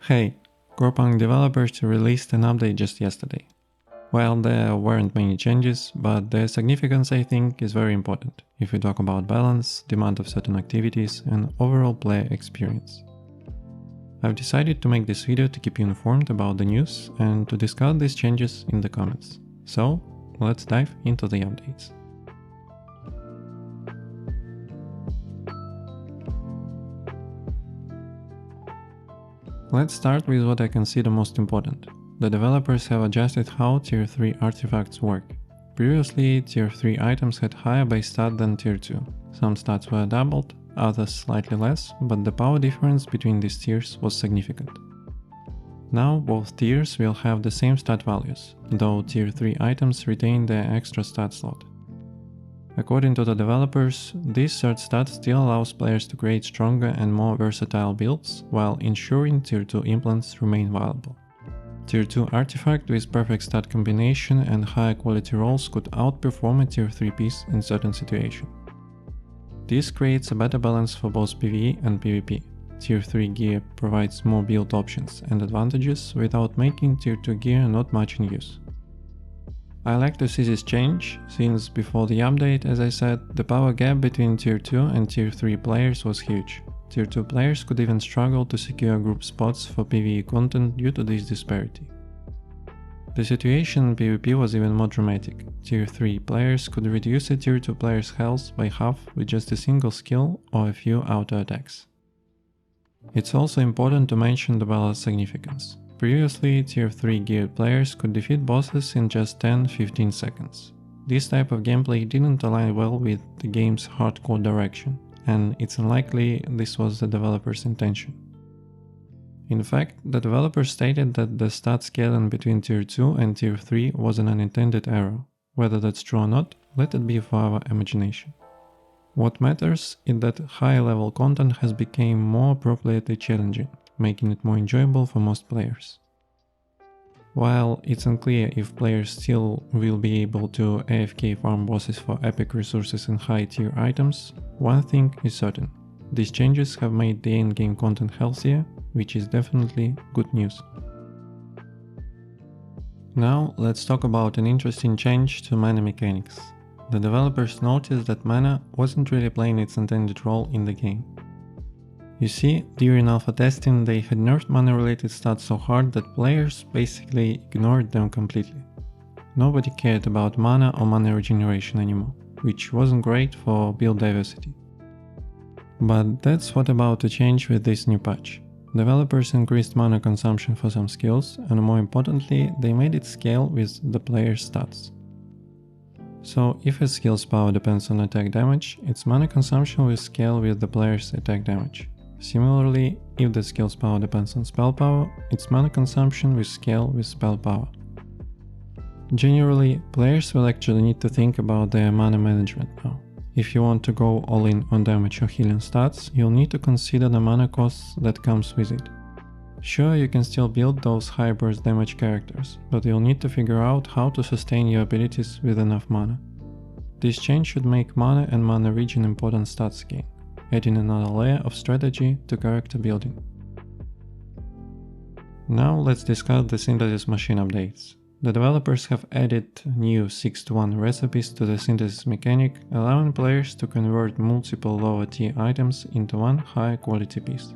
Hey, Corepunk developers released an update just yesterday. Well, there weren't many changes, but their significance I think is very important if we talk about balance, demand of certain activities and overall player experience. I've decided to make this video to keep you informed about the news and to discuss these changes in the comments. So, let's dive into the updates. Let's start with what I consider most important. The developers have adjusted how Tier 3 artifacts work. Previously, Tier 3 items had higher base stat than Tier 2. Some stats were doubled, others slightly less, but the power difference between these tiers was significant. Now both tiers will have the same stat values, though Tier 3 items retain their extra stat slot. According to the developers, this third stat still allows players to create stronger and more versatile builds, while ensuring Tier 2 implants remain viable. Tier 2 artifact with perfect stat combination and higher quality rolls could outperform a Tier 3 piece in certain situations. This creates a better balance for both PvE and PvP. Tier 3 gear provides more build options and advantages without making Tier 2 gear not much in use. I like to see this change, since before the update, as I said, the power gap between Tier 2 and Tier 3 players was huge. Tier 2 players could even struggle to secure group spots for PvE content due to this disparity. The situation in PvP was even more dramatic. Tier 3 players could reduce a Tier 2 player's health by half with just a single skill or a few auto attacks. It's also important to mention the balance significance. Previously, Tier 3 geared players could defeat bosses in just 10-15 seconds. This type of gameplay didn't align well with the game's hardcore direction, and it's unlikely this was the developer's intention. In fact, the developers stated that the stat scaling between Tier 2 and Tier 3 was an unintended error. Whether that's true or not, let it be for our imagination. What matters is that high-level content has become more appropriately challenging, making it more enjoyable for most players. While it's unclear if players still will be able to AFK farm bosses for epic resources and high-tier items, one thing is certain. These changes have made the in-game content healthier, which is definitely good news. Now let's talk about an interesting change to mana mechanics. The developers noticed that mana wasn't really playing its intended role in the game. You see, during alpha testing they had nerfed mana related stats so hard that players basically ignored them completely. Nobody cared about mana or mana regeneration anymore, which wasn't great for build diversity. But that's what about to change with this new patch. Developers increased mana consumption for some skills, and more importantly, they made it scale with the player's stats. So if a skill's power depends on attack damage, its mana consumption will scale with the player's attack damage. Similarly, if the skill's power depends on spell power, its mana consumption will scale with spell power. Generally, players will actually need to think about their mana management now. If you want to go all in on damage or healing stats, you'll need to consider the mana costs that comes with it. Sure, you can still build those high burst damage characters, but you'll need to figure out how to sustain your abilities with enough mana. This change should make mana and mana regen important stats again, adding another layer of strategy to character building. Now let's discuss the synthesis machine updates. The developers have added new 6-to-1 recipes to the synthesis mechanic, allowing players to convert multiple lower tier items into one high quality piece.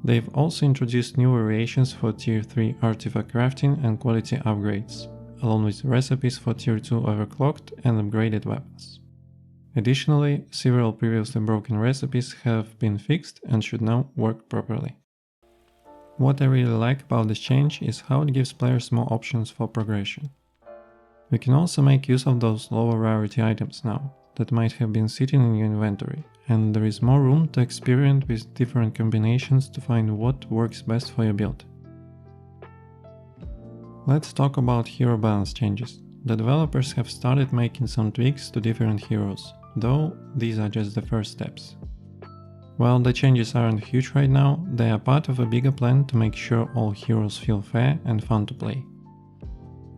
They've also introduced new variations for Tier 3 artifact crafting and quality upgrades, along with recipes for Tier 2 overclocked and upgraded weapons. Additionally, several previously broken recipes have been fixed and should now work properly. What I really like about this change is how it gives players more options for progression. We can also make use of those lower rarity items now, that might have been sitting in your inventory, and there is more room to experiment with different combinations to find what works best for your build. Let's talk about hero balance changes. The developers have started making some tweaks to different heroes, though these are just the first steps. While the changes aren't huge right now, they are part of a bigger plan to make sure all heroes feel fair and fun to play.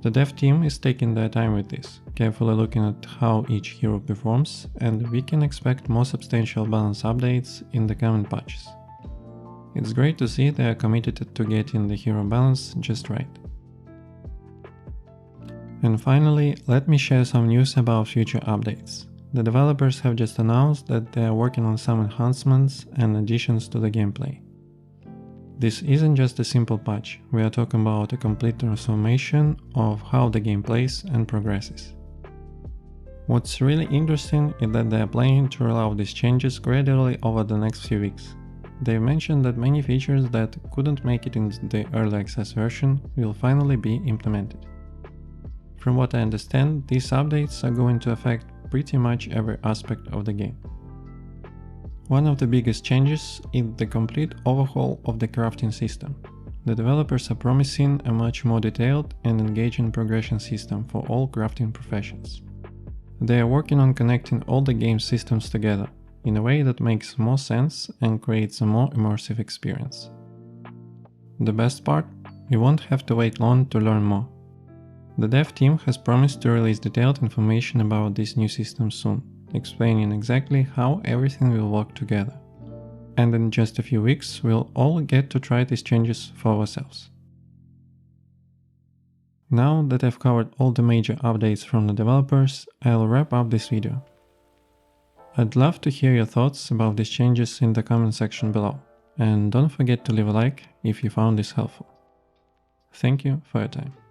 The dev team is taking their time with this, carefully looking at how each hero performs, and we can expect more substantial balance updates in the coming patches. It's great to see they are committed to getting the hero balance just right. And finally, let me share some news about future updates. The developers have just announced that they are working on some enhancements and additions to the gameplay. This isn't just a simple patch, we are talking about a complete transformation of how the game plays and progresses. What's really interesting is that they are planning to roll out these changes gradually over the next few weeks. They mentioned that many features that couldn't make it in the early access version will finally be implemented. From what I understand, these updates are going to affect pretty much every aspect of the game. One of the biggest changes is the complete overhaul of the crafting system. The developers are promising a much more detailed and engaging progression system for all crafting professions. They are working on connecting all the game systems together in a way that makes more sense and creates a more immersive experience. The best part? You won't have to wait long to learn more. The dev team has promised to release detailed information about this new system soon, explaining exactly how everything will work together. And in just a few weeks, we'll all get to try these changes for ourselves. Now that I've covered all the major updates from the developers, I'll wrap up this video. I'd love to hear your thoughts about these changes in the comment section below, and don't forget to leave a like if you found this helpful. Thank you for your time.